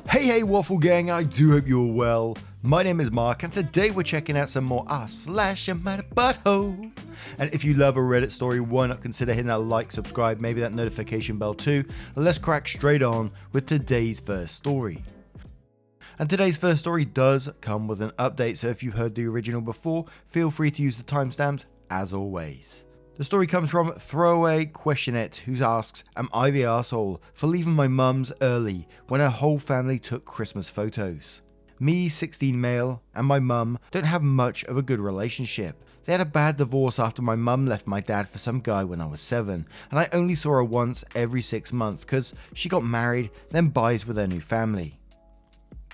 Hey Waffle Gang, I do hope you're well. My name is Mark and today we're checking out some more /your butthole. And if you love a Reddit story, why not consider hitting that like, subscribe, maybe that notification bell too. And let's crack straight on with today's first story. And today's first story does come with an update, so if you've heard the original before, feel free to use the timestamps as always. The story comes from Throwaway Questionette, who asks, am I the arsehole for leaving my mum's early when her whole family took Christmas photos? Me, 16 male, and my mum don't have much of a good relationship. They had a bad divorce after my mum left my dad for some guy when I was 7, and I only saw her once every 6 months because she got married, then buys with her new family.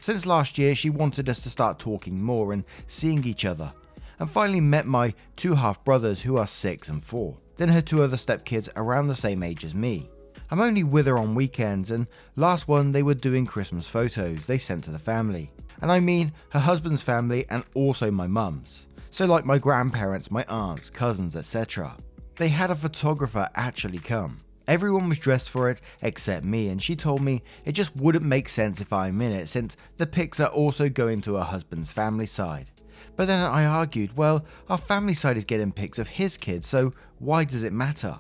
Since last year, she wanted us to start talking more and seeing each other, and finally met my 2 half-brothers who are 6 and 4, then her 2 other stepkids around the same age as me. I'm only with her on weekends, and last one they were doing Christmas photos they sent to the family. And I mean her husband's family and also my mum's. So like my grandparents, my aunts, cousins, etc. They had a photographer actually come. Everyone was dressed for it except me, and she told me it just wouldn't make sense if I'm in it since the pics are also going to her husband's family side. But then I argued, well, our family side is getting pics of his kids, so why does it matter?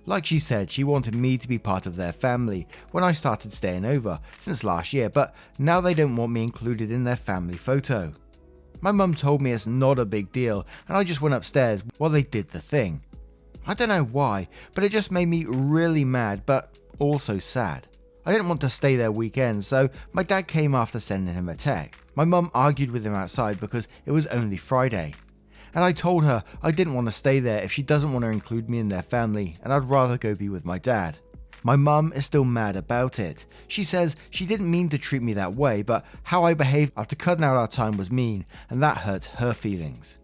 Like she said, she wanted me to be part of their family when I started staying over since last year, but now they don't want me included in their family photo. My mum told me it's not a big deal, and I just went upstairs while they did the thing. I don't know why, but it just made me really mad, but also sad. I didn't want to stay there weekends, so my dad came after sending him a text. My mum argued with him outside because it was only Friday. And I told her I didn't want to stay there if she doesn't want to include me in their family, and I'd rather go be with my dad. My mum is still mad about it. She says she didn't mean to treat me that way, but how I behaved after cutting out our time was mean, and that hurt her feelings.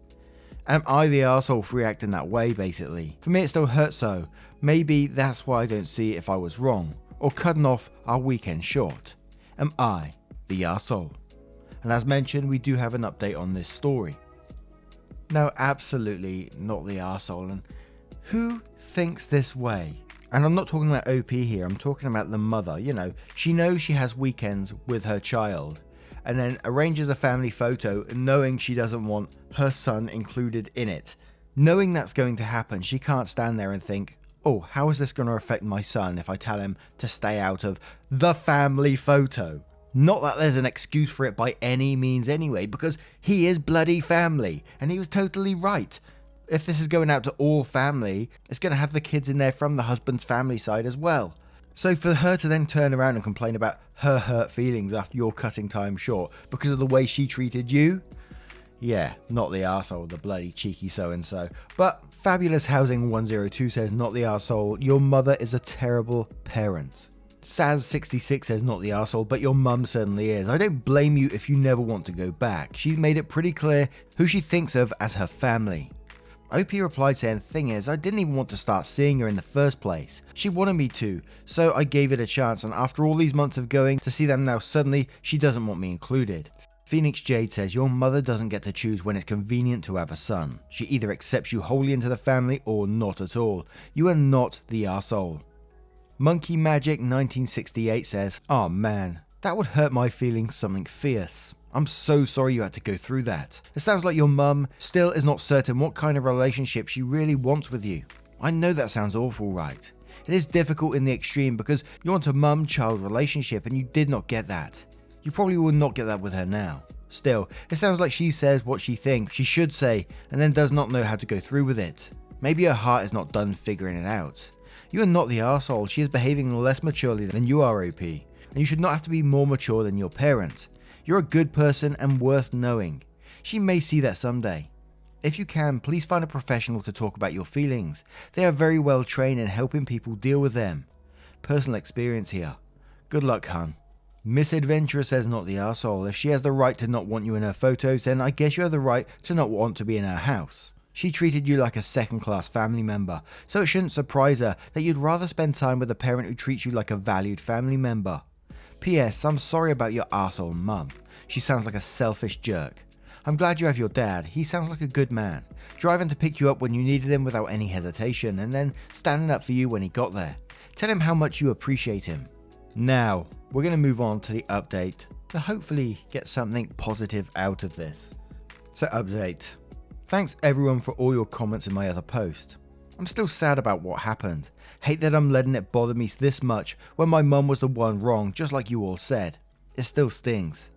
Am I the arsehole for reacting that way, basically? For me it still hurts, so maybe that's why I don't see if I was wrong, or cutting off our weekend short. Am I the arsehole? And as mentioned, we do have an update on this story. No, absolutely not the arsehole, and who thinks this way? And I'm not talking about OP here, I'm talking about the mother. You know, she knows she has weekends with her child, and then arranges a family photo knowing she doesn't want her son included in it. Knowing that's going to happen, she can't stand there and think, oh, how is this going to affect my son if I tell him to stay out of the family photo? Not that there's an excuse for it by any means anyway, because he is bloody family, and he was totally right. If this is going out to all family, it's going to have the kids in there from the husband's family side as well. So for her to then turn around and complain about her hurt feelings after you're cutting time short because of the way she treated you, yeah, not the arsehole, the bloody cheeky so-and-so. But Fabulous Housing 102 says, not the arsehole, your mother is a terrible parent. Saz66 says, not the arsehole, but your mum certainly is. I don't blame you if you never want to go back. She's made it pretty clear who she thinks of as her family. OP replied saying, thing is, I didn't even want to start seeing her in the first place. She wanted me to, so I gave it a chance, and after all these months of going to see them now, suddenly she doesn't want me included. Phoenix Jade says, your mother doesn't get to choose when it's convenient to have a son. She either accepts you wholly into the family or not at all. You are not the arsehole. Monkey Magic 1968 says, oh man, that would hurt my feelings something fierce. I'm so sorry you had to go through that. It sounds like your mum still is not certain what kind of relationship she really wants with you. I know that sounds awful, right? It is difficult in the extreme because you want a mum-child relationship and you did not get that. You probably will not get that with her now. Still, it sounds like she says what she thinks she should say and then does not know how to go through with it. Maybe her heart is not done figuring it out. You are not the arsehole. She is behaving less maturely than you are, OP, and you should not have to be more mature than your parent. You're a good person and worth knowing. She may see that someday. If you can, please find a professional to talk about your feelings. They are very well trained in helping people deal with them. Personal experience here. Good luck, hun. Misadventurer says, not the arsehole. If she has the right to not want you in her photos, then I guess you have the right to not want to be in her house. She treated you like a second-class family member, so it shouldn't surprise her that you'd rather spend time with a parent who treats you like a valued family member. P.S. I'm sorry about your arsehole mum. She sounds like a selfish jerk. I'm glad you have your dad. He sounds like a good man, driving to pick you up when you needed him without any hesitation, and then standing up for you when he got there. Tell him how much you appreciate him. Now, we're going to move on to the update to hopefully get something positive out of this. So update. Thanks everyone for all your comments in my other post. I'm still sad about what happened. Hate that I'm letting it bother me this much when my mum was the one wrong, just like you all said. It still stings.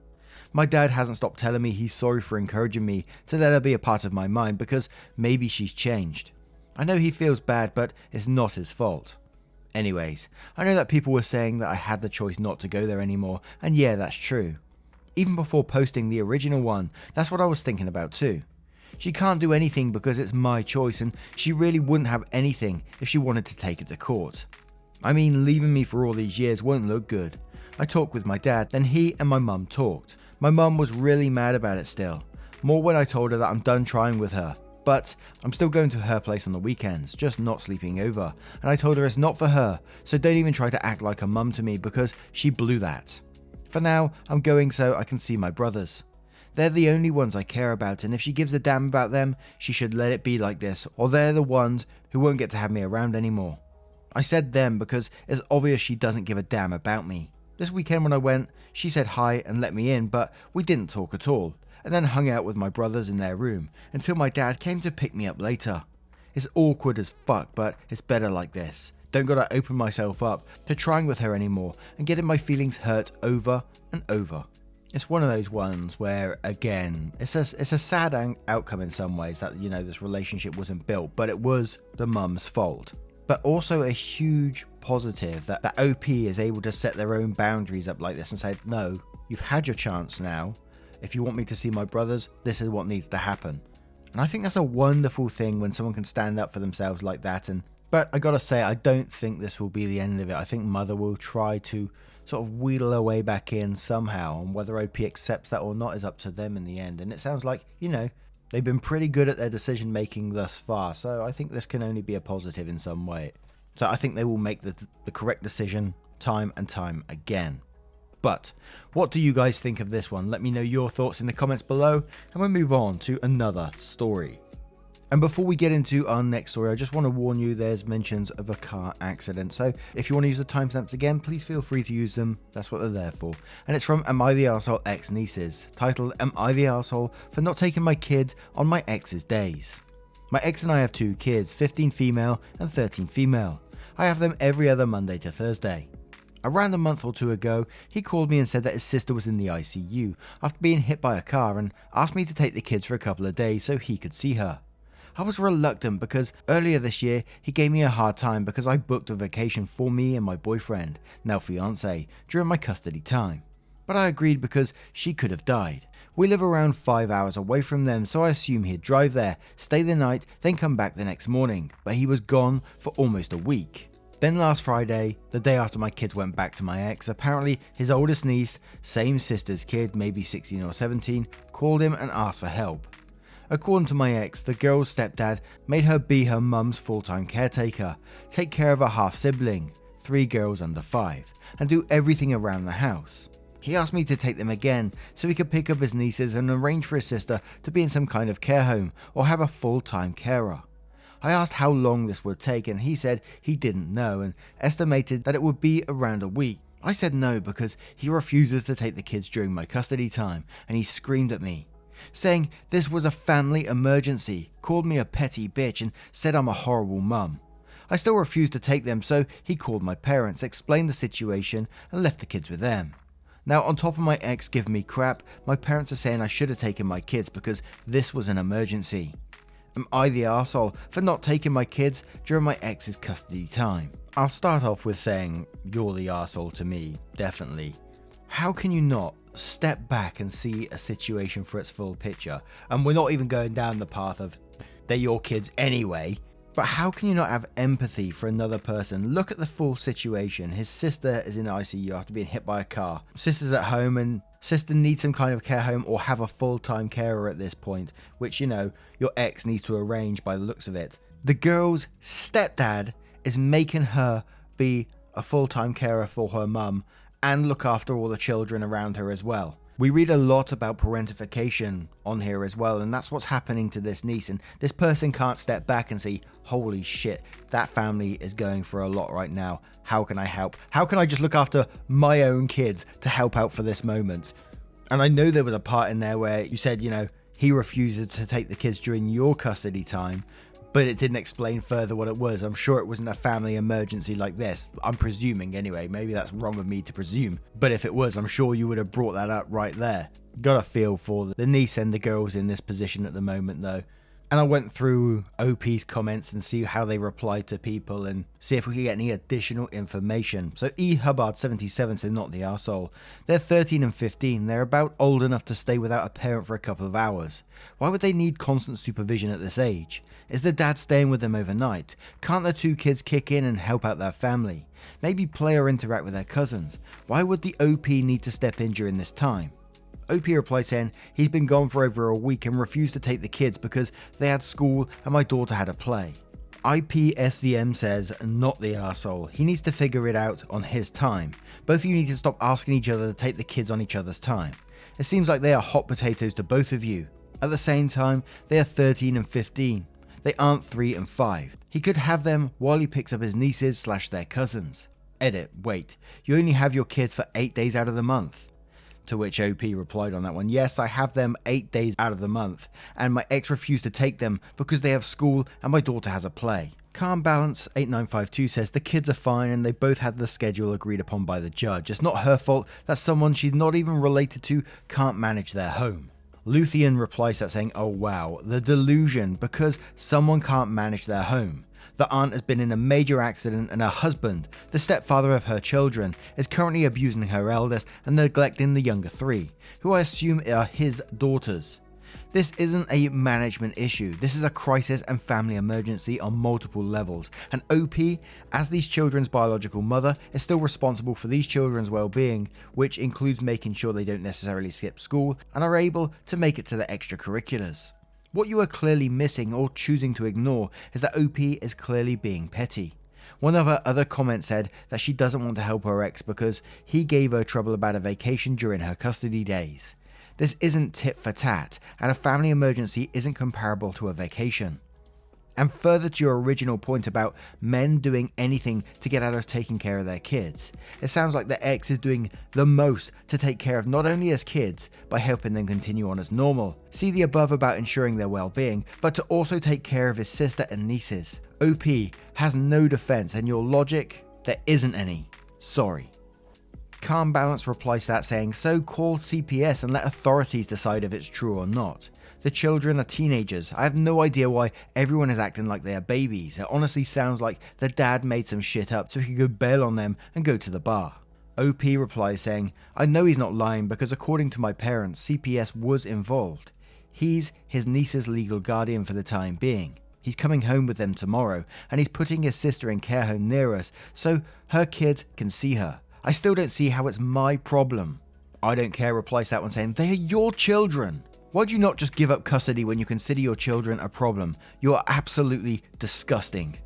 My dad hasn't stopped telling me he's sorry for encouraging me to let her be a part of my mind because maybe she's changed. I know he feels bad, but it's not his fault. Anyways, I know that people were saying that I had the choice not to go there anymore, and yeah, that's true. Even before posting the original one, that's what I was thinking about too. She can't do anything because it's my choice, and she really wouldn't have anything if she wanted to take it to court. I mean, leaving me for all these years won't look good. I talked with my dad, then he and my mum talked. My mum was really mad about it still, more when I told her that I'm done trying with her. But I'm still going to her place on the weekends, just not sleeping over, and I told her it's not for her, so don't even try to act like a mum to me because she blew that. For now, I'm going so I can see my brothers. They're the only ones I care about, and if she gives a damn about them, she should let it be like this, or they're the ones who won't get to have me around anymore. I said them because it's obvious she doesn't give a damn about me. This weekend when I went, she said hi and let me in, but we didn't talk at all, and then hung out with my brothers in their room until my dad came to pick me up later. It's awkward as fuck, but it's better like this. Don't gotta open myself up to trying with her anymore and getting my feelings hurt over and over. It's one of those ones where, again, it's a sad outcome in some ways that, this relationship wasn't built, but it was the mum's fault. But also a huge positive that OP is able to set their own boundaries up like this and say, no, you've had your chance now. If you want me to see my brothers, this is what needs to happen. And I think that's a wonderful thing when someone can stand up for themselves like that. But I gotta say, I don't think this will be the end of it. I think Mother will try to sort of wheedle her way back in somehow, and whether OP accepts that or not is up to them in the end. And it sounds like, they've been pretty good at their decision making thus far, so I think this can only be a positive in some way. So I think they will make the correct decision time and time again. But what do you guys think of this one? Let me know your thoughts in the comments below, and we'll move on to another story. And before we get into our next story, I just want to warn you there's mentions of a car accident. So if you want to use the timestamps again, please feel free to use them. That's what they're there for. And it's from Am I the Arsehole Ex Nieces, titled Am I the Arsehole for not taking my kids on my ex's days? My ex and I have 2 kids, 15 female and 13 female. I have them every other Monday to Thursday. Around a month or 2 ago, he called me and said that his sister was in the ICU after being hit by a car and asked me to take the kids for a couple of days so he could see her. I was reluctant because earlier this year he gave me a hard time because I booked a vacation for me and my boyfriend, now fiance, during my custody time. But I agreed because she could have died. We live around 5 hours away from them, so I assumed he'd drive there, stay the night, then come back the next morning, but he was gone for almost a week. Then last Friday, the day after my kids went back to my ex, apparently his oldest niece, same sister's kid, maybe 16 or 17, called him and asked for help. According to my ex, the girl's stepdad made her be her mum's full-time caretaker, take care of her half-sibling, 3 girls under 5, and do everything around the house. He asked me to take them again so he could pick up his nieces and arrange for his sister to be in some kind of care home or have a full-time carer. I asked how long this would take and he said he didn't know and estimated that it would be around a week. I said no because he refuses to take the kids during my custody time and he screamed at me, saying this was a family emergency, called me a petty bitch and said I'm a horrible mum. I still refused to take them, so he called my parents, explained the situation and left the kids with them. Now on top of my ex giving me crap, my parents are saying I should have taken my kids because this was an emergency. Am I the arsehole for not taking my kids during my ex's custody time? I'll start off with saying you're the arsehole to me, definitely. How can you not step back and see a situation for its full picture? And we're not even going down the path of they're your kids anyway, but how can you not have empathy for another person? Look at the full situation. His sister is in the ICU after being hit by a car. Sister's at home and sister needs some kind of care home or have a full-time carer at this point, which, your ex needs to arrange by the looks of it. The girl's stepdad is making her be a full-time carer for her mum and look after all the children around her as well. We read a lot about parentification on here as well, and that's what's happening to this niece. And this person can't step back and say, holy shit, that family is going for a lot right now. How can I help? How can I just look after my own kids to help out for this moment? And I know there was a part in there where you said, he refused to take the kids during your custody time, but it didn't explain further what it was. I'm sure it wasn't a family emergency like this. I'm presuming anyway. Maybe that's wrong of me to presume. But if it was, I'm sure you would have brought that up right there. Got a feel for the niece and the girls in this position at the moment though. And I went through OP's comments and see how they replied to people and see if we could get any additional information. So Hubbard77 said, not the arsehole. They're 13 and 15. They're about old enough to stay without a parent for a couple of hours. Why would they need constant supervision at this age? Is the dad staying with them overnight? Can't the two kids kick in and help out their family? Maybe play or interact with their cousins? Why would the OP need to step in during this time? OP replied saying he's been gone for over a week and refused to take the kids because they had school and my daughter had a play. IPSVM says, not the arsehole. He needs to figure it out on his time. Both of you need to stop asking each other to take the kids on each other's time. It seems like they are hot potatoes to both of you. At the same time, they are 13 and 15. They aren't 3 and 5. He could have them while he picks up his nieces / their cousins. Edit, wait, you only have your kids for 8 days out of the month. To which OP replied on that one, yes, I have them 8 days out of the month, and my ex refused to take them because they have school and my daughter has a play. Calm Balance 8952 says the kids are fine and they both had the schedule agreed upon by the judge. It's not her fault that someone she's not even related to can't manage their home. Luthien replies that saying, oh wow, the delusion because someone can't manage their home. The aunt has been in a major accident and her husband, the stepfather of her children, is currently abusing her eldest and neglecting the younger 3, who I assume are his daughters. This isn't a management issue, this is a crisis and family emergency on multiple levels, and OP, as these children's biological mother, is still responsible for these children's well-being, which includes making sure they don't necessarily skip school and are able to make it to the extracurriculars. What you are clearly missing or choosing to ignore is that OP is clearly being petty. One of her other comments said that she doesn't want to help her ex because he gave her trouble about a vacation during her custody days. This isn't tit for tat, and a family emergency isn't comparable to a vacation. And further to your original point about men doing anything to get out of taking care of their kids, it sounds like the ex is doing the most to take care of not only his kids by helping them continue on as normal, see the above about ensuring their well-being, but to also take care of his sister and nieces. OP has no defense, and your logic, there isn't any. Sorry. Calm Balance replies to that saying, so call CPS and let authorities decide if it's true or not. The children are teenagers. I have no idea why everyone is acting like they are babies. It honestly sounds like the dad made some shit up so he could bail on them and go to the bar. OP replies saying, I know he's not lying because according to my parents, CPS was involved. He's his niece's legal guardian for the time being. He's coming home with them tomorrow and he's putting his sister in care home near us so her kids can see her. I still don't see how it's my problem. I don't care replies to that one saying, they are your children. Why do you not just give up custody when you consider your children a problem? You are absolutely disgusting.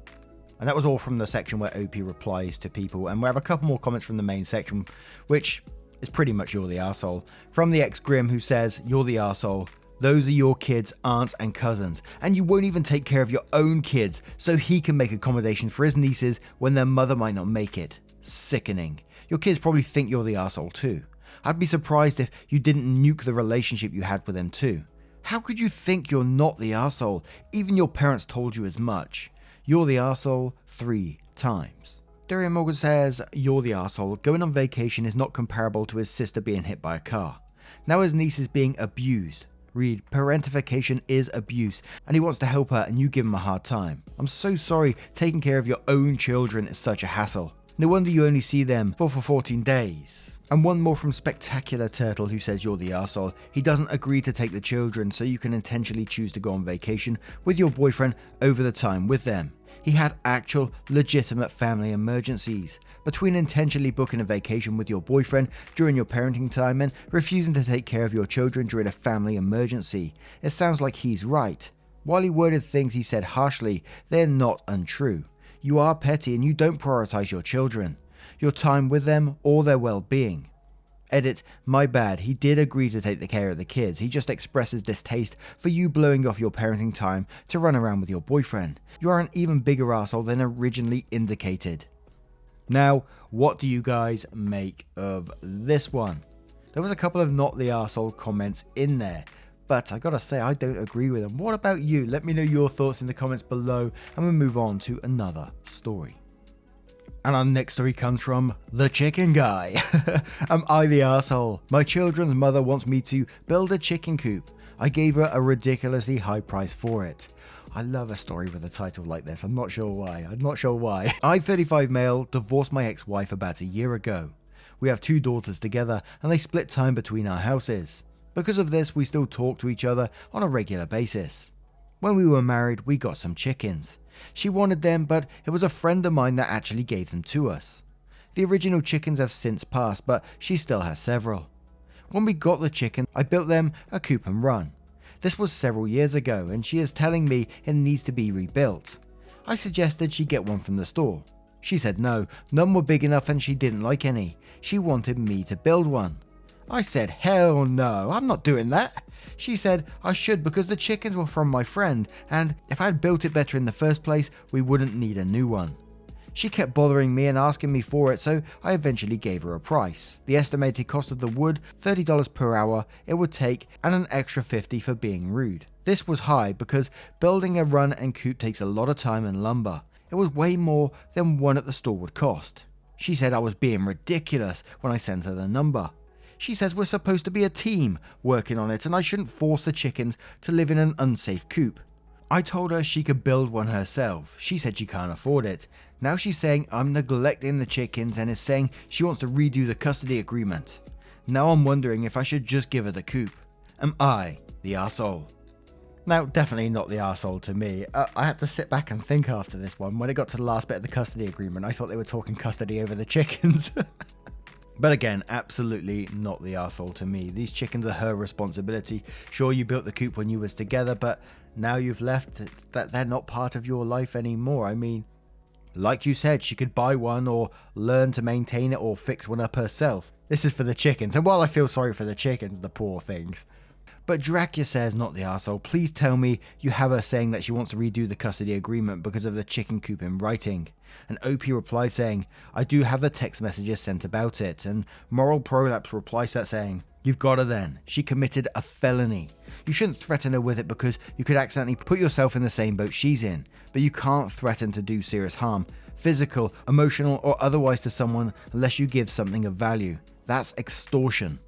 And that was all from the section where OP replies to people, and we have a couple more comments from the main section, which is pretty much you're the arsehole. From the ex-Grim who says, you're the arsehole. Those are your kids, aunts and cousins, and you won't even take care of your own kids so he can make accommodation for his nieces when their mother might not make it. Sickening. Your kids probably think you're the arsehole too. I'd be surprised if you didn't nuke the relationship you had with them too. How could you think you're not the arsehole? Even your parents told you as much. You're the arsehole 3 times. Darian Morgan says, you're the arsehole. Going on vacation is not comparable to his sister being hit by a car. Now his niece is being abused. Read, parentification is abuse, and he wants to help her and you give him a hard time. I'm so sorry, taking care of your own children is such a hassle. No wonder you only see them for 14 days. And one more from Spectacular Turtle who says you're the arsehole. He doesn't agree to take the children so you can intentionally choose to go on vacation with your boyfriend over the time with them. He had actual legitimate family emergencies. Between intentionally booking a vacation with your boyfriend during your parenting time and refusing to take care of your children during a family emergency, it sounds like he's right. While he worded things he said harshly, they're not untrue. You are petty and you don't prioritize your children, your time with them, or their well-being. Edit, my bad, he did agree to take the care of the kids, he just expresses distaste for you blowing off your parenting time to run around with your boyfriend. You are an even bigger asshole than originally indicated. Now, what do you guys make of this one? There was a couple of not the arsehole comments in there, but I gotta say I don't agree with them. What about you? Let me know your thoughts in the comments below and we'll move on to another story. And our next story comes from the chicken guy. Am I the arsehole? My children's mother wants me to build a chicken coop. I gave her a ridiculously high price for it. I love a story with a title like this. I'm not sure why. I, 35 male, divorced my ex-wife about a year ago. We have 2 daughters together and they split time between our houses. Because of this, we still talk to each other on a regular basis. When we were married, we got some chickens. She wanted them, but it was a friend of mine that actually gave them to us. The original chickens have since passed, but she still has several. When we got the chicken, I built them a coop and run. This was several years ago, and she is telling me it needs to be rebuilt. I suggested she get one from the store. She said no, none were big enough and she didn't like any. She wanted me to build one. I said, hell no, I'm not doing that. She said I should because the chickens were from my friend, and if I had built it better in the first place, we wouldn't need a new one. She kept bothering me and asking me for it, so I eventually gave her a price. The estimated cost of the wood, $30 per hour it would take, and an extra $50 for being rude. This was high because building a run and coop takes a lot of time and lumber. It was way more than one at the store would cost. She said I was being ridiculous when I sent her the number. She says we're supposed to be a team working on it and I shouldn't force the chickens to live in an unsafe coop. I told her she could build one herself. She said she can't afford it. Now she's saying I'm neglecting the chickens and is saying she wants to redo the custody agreement. Now I'm wondering if I should just give her the coop. Am I the arsehole? Now, definitely not the arsehole to me. I had to sit back and think after this one. When it got to the last bit of the custody agreement, I thought they were talking custody over the chickens. But again, absolutely not the arsehole to me. These chickens are her responsibility. Sure, you built the coop when you was together, but now you've left, that they're not part of your life anymore. I mean, like you said, she could buy one or learn to maintain it or fix one up herself. This is for the chickens, and while I feel sorry for the chickens, the poor things. But Dracula says not the arsehole. Please tell me you have her saying that she wants to redo the custody agreement because of the chicken coop in writing. And OP replies saying, I do have the text messages sent about it. And Moral Prolapse replies to that saying, you've got her then. She committed a felony. You shouldn't threaten her with it because you could accidentally put yourself in the same boat she's in. But you can't threaten to do serious harm, physical, emotional, or otherwise to someone unless you give something of value. That's extortion.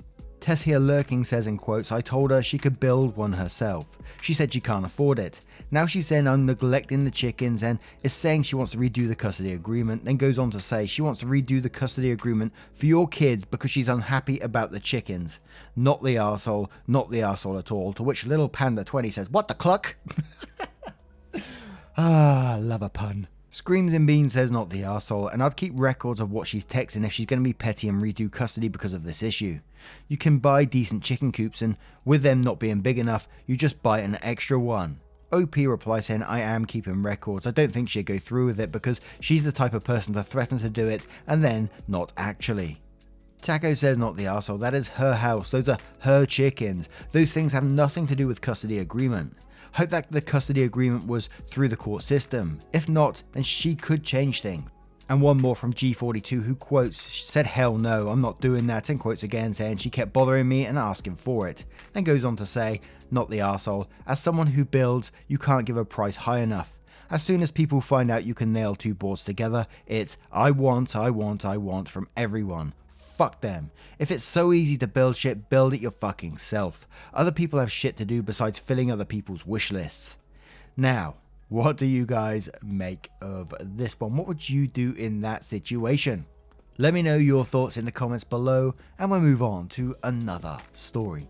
Tess here lurking says in quotes, I told her she could build one herself. She said she can't afford it. Now she's saying I'm neglecting the chickens and is saying she wants to redo the custody agreement, then goes on to say she wants to redo the custody agreement for your kids because she's unhappy about the chickens. Not the arsehole, not the arsehole at all. To which Little Panda 20 says, what the cluck? Love a pun. Screams and Bean says not the arsehole, and I'd keep records of what she's texting if she's going to be petty and redo custody because of this issue. You can buy decent chicken coops and with them not being big enough, you just buy an extra one. OP replies saying I am keeping records. I don't think she'd go through with it because she's the type of person to threaten to do it and then not actually. Taco says not the arsehole. That is her house. Those are her chickens. Those things have nothing to do with custody agreement. Hope that the custody agreement was through the court system. If not, then she could change things. And one more from G42 who quotes, said hell no, I'm not doing that, and quotes again saying she kept bothering me and asking for it. Then goes on to say, not the arsehole, as someone who builds, you can't give a price high enough. As soon as people find out you can nail 2 boards together, it's I want from everyone. Fuck them. If it's so easy to build shit, build it your fucking self. Other people have shit to do besides filling other people's wish lists. Now, what do you guys make of this one? What would you do in that situation? Let me know your thoughts in the comments below and we'll move on to another story.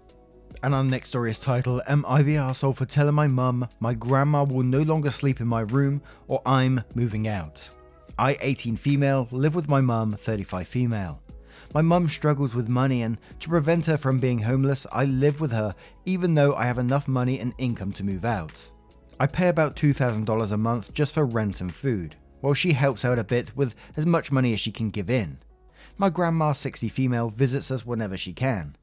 And our next story is titled, Am I the arsehole for telling my mum my grandma will no longer sleep in my room or I'm moving out? I, 18 female, live with my mum, 35 female. My mum struggles with money and to prevent her from being homeless, I live with her even though I have enough money and income to move out. I pay about $2,000 a month just for rent and food, while she helps out a bit with as much money as she can give in. My grandma, 60 female, visits us whenever she can.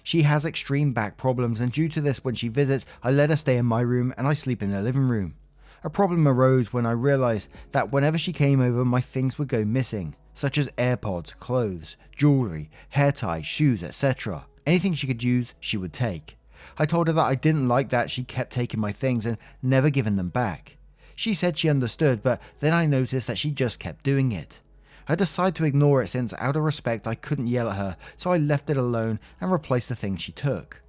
She has extreme back problems, and due to this, when she visits, I let her stay in my room and I sleep in the living room. A problem arose when I realized that whenever she came over, my things would go missing, such as AirPods, clothes, jewelry, hair ties, shoes, etc. Anything she could use, she would take. I told her that I didn't like that she kept taking my things and never giving them back. She said she understood, but then I noticed that she just kept doing it. I decided to ignore it since, out of respect, I couldn't yell at her, so I left it alone and replaced the things she took.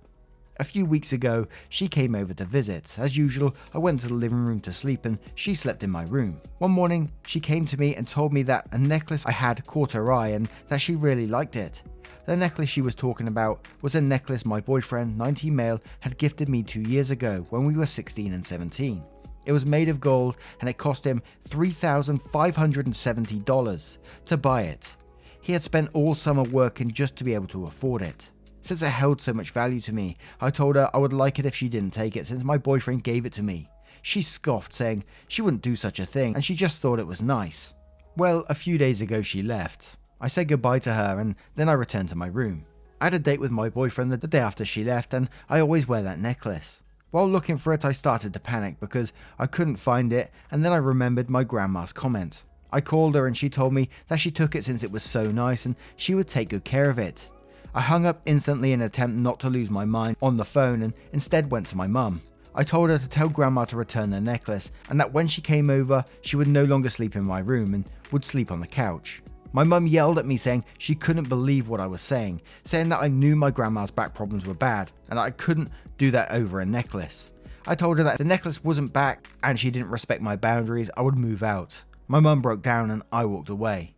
A few weeks ago, she came over to visit. As usual, I went to the living room to sleep and she slept in my room. One morning, she came to me and told me that a necklace I had caught her eye and that she really liked it. The necklace she was talking about was a necklace my boyfriend, 19 male, had gifted me 2 years ago when we were 16 and 17. It was made of gold and it cost him $3,570 to buy it. He had spent all summer working just to be able to afford it. Since it held so much value to me, I told her I would like it if she didn't take it since my boyfriend gave it to me. She scoffed, saying she wouldn't do such a thing and she just thought it was nice. Well, a few days ago she left. I said goodbye to her and then I returned to my room. I had a date with my boyfriend the day after she left and I always wear that necklace. While looking for it, I started to panic because I couldn't find it, and then I remembered my grandma's comment. I called her and she told me that she took it since it was so nice and she would take good care of it. I hung up instantly in an attempt not to lose my mind on the phone and instead went to my mum. I told her to tell grandma to return the necklace and that when she came over, she would no longer sleep in my room and would sleep on the couch. My mum yelled at me saying she couldn't believe what I was saying that I knew my grandma's back problems were bad and I couldn't do that over a necklace. I told her that if the necklace wasn't back and she didn't respect my boundaries, I would move out. My mum broke down and I walked away.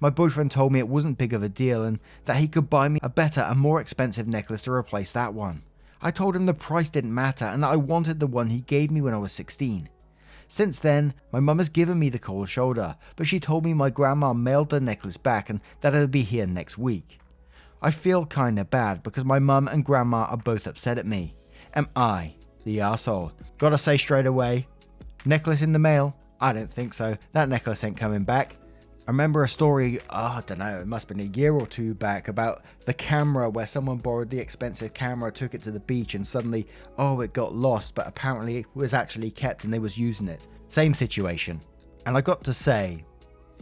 My boyfriend told me it wasn't big of a deal and that he could buy me a better and more expensive necklace to replace that one. I told him the price didn't matter and that I wanted the one he gave me when I was 16. Since then, my mum has given me the cold shoulder, but she told me my grandma mailed the necklace back and that it'll be here next week. I feel kinda bad because my mum and grandma are both upset at me. Am I the arsehole? Gotta say straight away, necklace in the mail? I don't think so. That necklace ain't coming back. I remember a story, I don't know, it must have been a year or two back, about the camera where someone borrowed the expensive camera, took it to the beach and suddenly, it got lost, but apparently it was actually kept and they was using it. Same situation. And I got to say,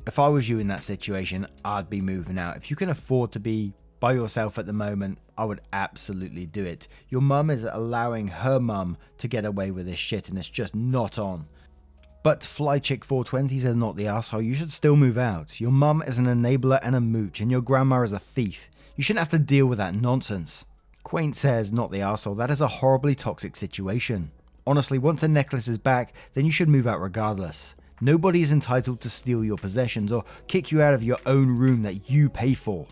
if I was you in that situation, I'd be moving out. If you can afford to be by yourself at the moment, I would absolutely do it. Your mum is allowing her mum to get away with this shit and it's just not on. But FlyChick420 says not the asshole, you should still move out. Your mum is an enabler and a mooch, and your grandma is a thief. You shouldn't have to deal with that nonsense. Quaint says not the asshole, that is a horribly toxic situation. Honestly, once the necklace is back, then you should move out regardless. Nobody is entitled to steal your possessions or kick you out of your own room that you pay for.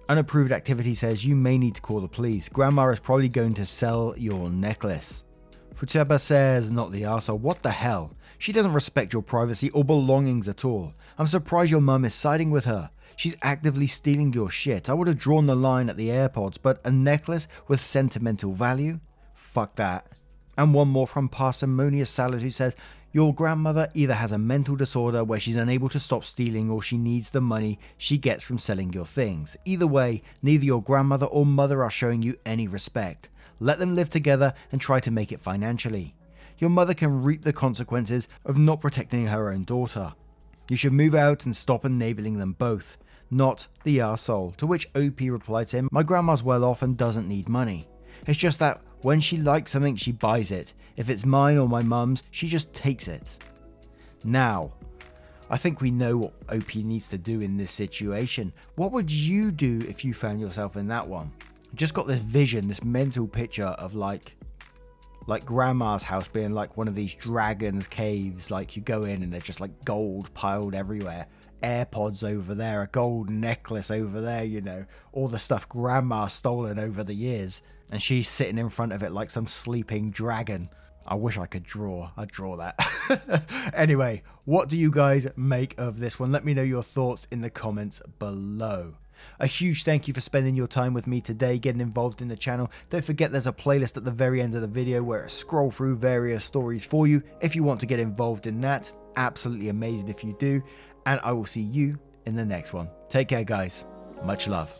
Unapproved activity says you may need to call the police. Grandma is probably going to sell your necklace. Futaba says not the arsehole, what the hell? She doesn't respect your privacy or belongings at all. I'm surprised your mum is siding with her. She's actively stealing your shit. I would have drawn the line at the AirPods, but a necklace with sentimental value? Fuck that. And one more from Parsimonious Salad who says, your grandmother either has a mental disorder where she's unable to stop stealing or she needs the money she gets from selling your things. Either way, neither your grandmother or mother are showing you any respect. Let them live together and try to make it financially. Your mother can reap the consequences of not protecting her own daughter. You should move out and stop enabling them both, not the arsehole. To which OP replied to him, my grandma's well off and doesn't need money. It's just that when she likes something, she buys it. If it's mine or my mum's, she just takes it. Now, I think we know what OP needs to do in this situation. What would you do if you found yourself in that one? Just got this vision, this mental picture of like grandma's house being like one of these dragons caves. Like you go in and there's just like gold piled everywhere. AirPods over there, a gold necklace over there, you know, all the stuff grandma stolen over the years. And she's sitting in front of it like some sleeping dragon. I wish I could draw. I'd draw that. Anyway, what do you guys make of this one? Let me know your thoughts in the comments below. A huge thank you for spending your time with me today, getting involved in the channel. Don't forget there's a playlist at the very end of the video where I scroll through various stories for you if you want to get involved in that. Absolutely amazing if you do. And I will see you in the next one. Take care, guys. Much love.